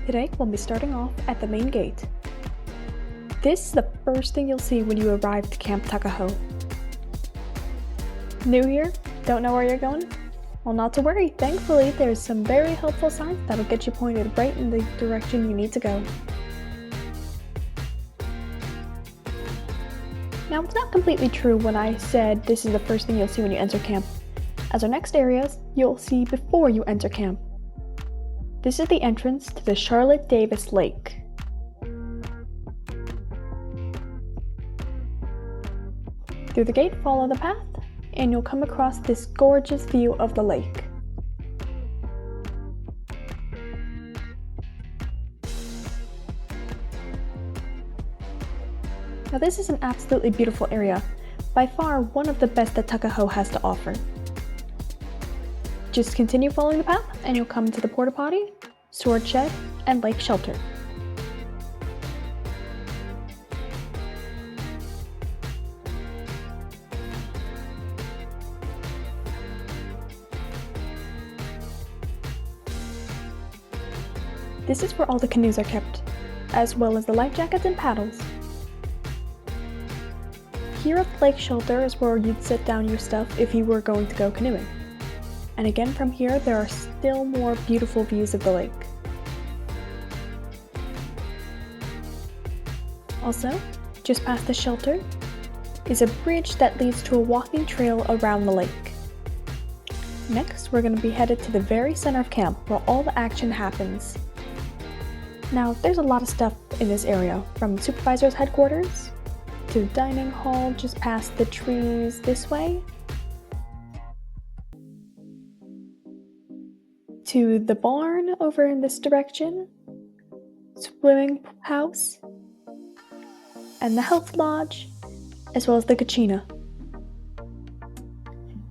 Today we'll be starting off at the main gate. This is the first thing you'll see when you arrive to Camp Tuckaho. New here? Don't know where you're going? Well, not to worry. Thankfully, there's some very helpful signs that'll get you pointed right in the direction you need to go. Now, it's not completely true when I said this is the first thing you'll see when you enter camp, as our next areas you'll see before you enter camp. This is the entrance to the Charlotte Davis Lake. Through the gate, follow the path, and you'll come across this gorgeous view of the lake. Now this is an absolutely beautiful area, by far one of the best that Tuckaho has to offer. Just continue following the path and you'll come to the porta potty, storage shed, and lake shelter. This is where all the canoes are kept, as well as the life jackets and paddles. Here at the lake shelter is where you'd set down your stuff if you were going to go canoeing. And again from here, there are still more beautiful views of the lake. Also, just past the shelter is a bridge that leads to a walking trail around the lake. Next, we're going to be headed to the very center of camp where all the action happens. Now, there's a lot of stuff in this area, from the supervisor's headquarters to the dining hall just past the trees this way, to the barn over in this direction, swimming house, and the health lodge, as well as the kachina.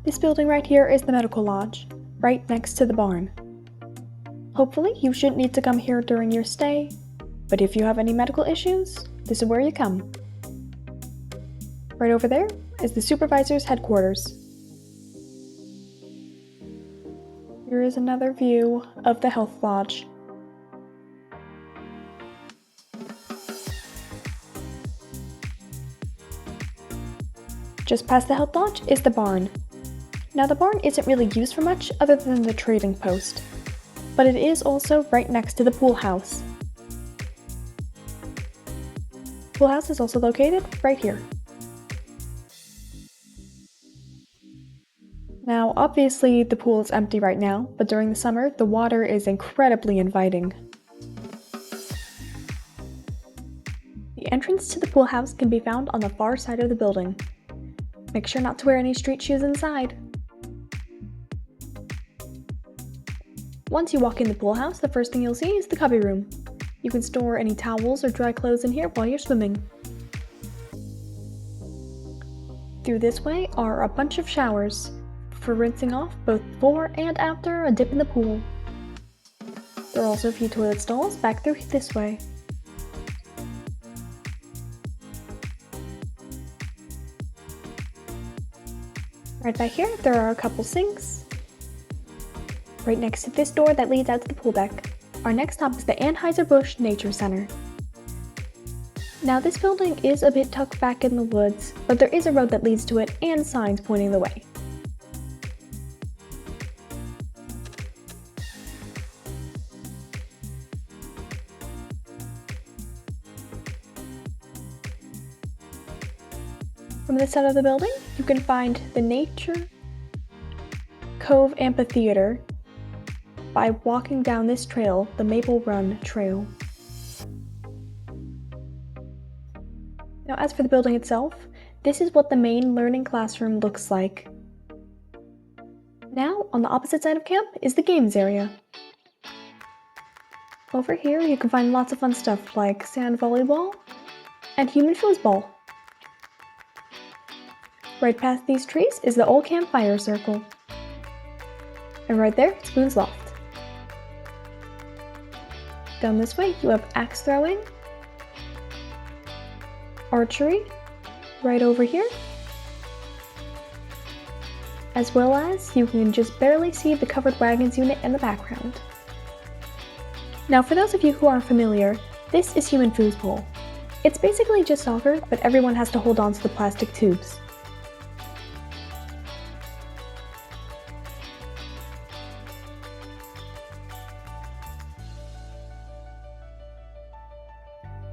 This building right here is the medical lodge, right next to the barn. Hopefully you shouldn't need to come here during your stay, but if you have any medical issues, this is where you come. Right over there is the supervisor's headquarters. Here is another view of the health lodge. Just past the health lodge is the barn. Now the barn isn't really used for much other than the trading post, but it is also right next to the pool house. Pool house is also located right here. Now, obviously the pool is empty right now, but during the summer, the water is incredibly inviting. The entrance to the pool house can be found on the far side of the building. Make sure not to wear any street shoes inside. Once you walk in the pool house, the first thing you'll see is the cubby room. You can store any towels or dry clothes in here while you're swimming. Through this way are a bunch of showers for rinsing off both before and after a dip in the pool. There are also a few toilet stalls back through this way. Right back here, there are a couple sinks. Right next to this door that leads out to the pool deck. Our next stop is the Anheuser-Busch Nature Center. Now this building is a bit tucked back in the woods, but there is a road that leads to it and signs pointing the way. From this side of the building, you can find the Nature Cove Amphitheater by walking down this trail, the Maple Run Trail. Now, as for the building itself, this is what the main learning classroom looks like. Now, on the opposite side of camp is the games area. Over here, you can find lots of fun stuff like sand volleyball and human foosball. Right past these trees is the old campfire circle. And right there, Spoon's Loft. Down this way, you have axe throwing, archery, right over here, as well as you can just barely see the covered wagons unit in the background. Now for those of you who aren't familiar, this is human foosball. It's basically just soccer, but everyone has to hold on to the plastic tubes.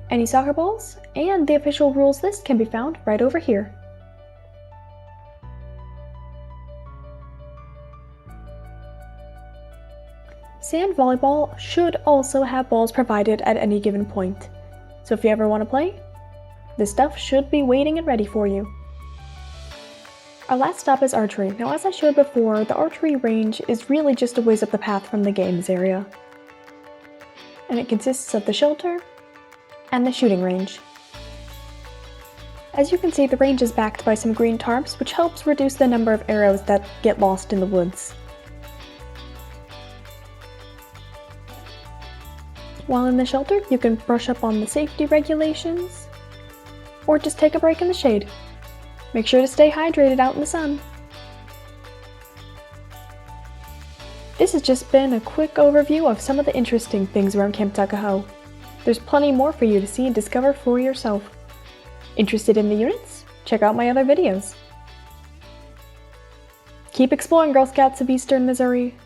Any soccer balls and the official rules list can be found right over here. Sand volleyball should also have balls provided at any given point, so if you ever want to play, this stuff should be waiting and ready for you. Our last stop is archery. Now as I showed before, the archery range is really just a ways up the path from the games area, and it consists of the shelter and the shooting range. As you can see, the range is backed by some green tarps, which helps reduce the number of arrows that get lost in the woods. While in the shelter, you can brush up on the safety regulations, or just take a break in the shade. Make sure to stay hydrated out in the sun. This has just been a quick overview of some of the interesting things around Camp Tuckaho. There's plenty more for you to see and discover for yourself. Interested in the units? Check out my other videos. Keep exploring, Girl Scouts of Eastern Missouri.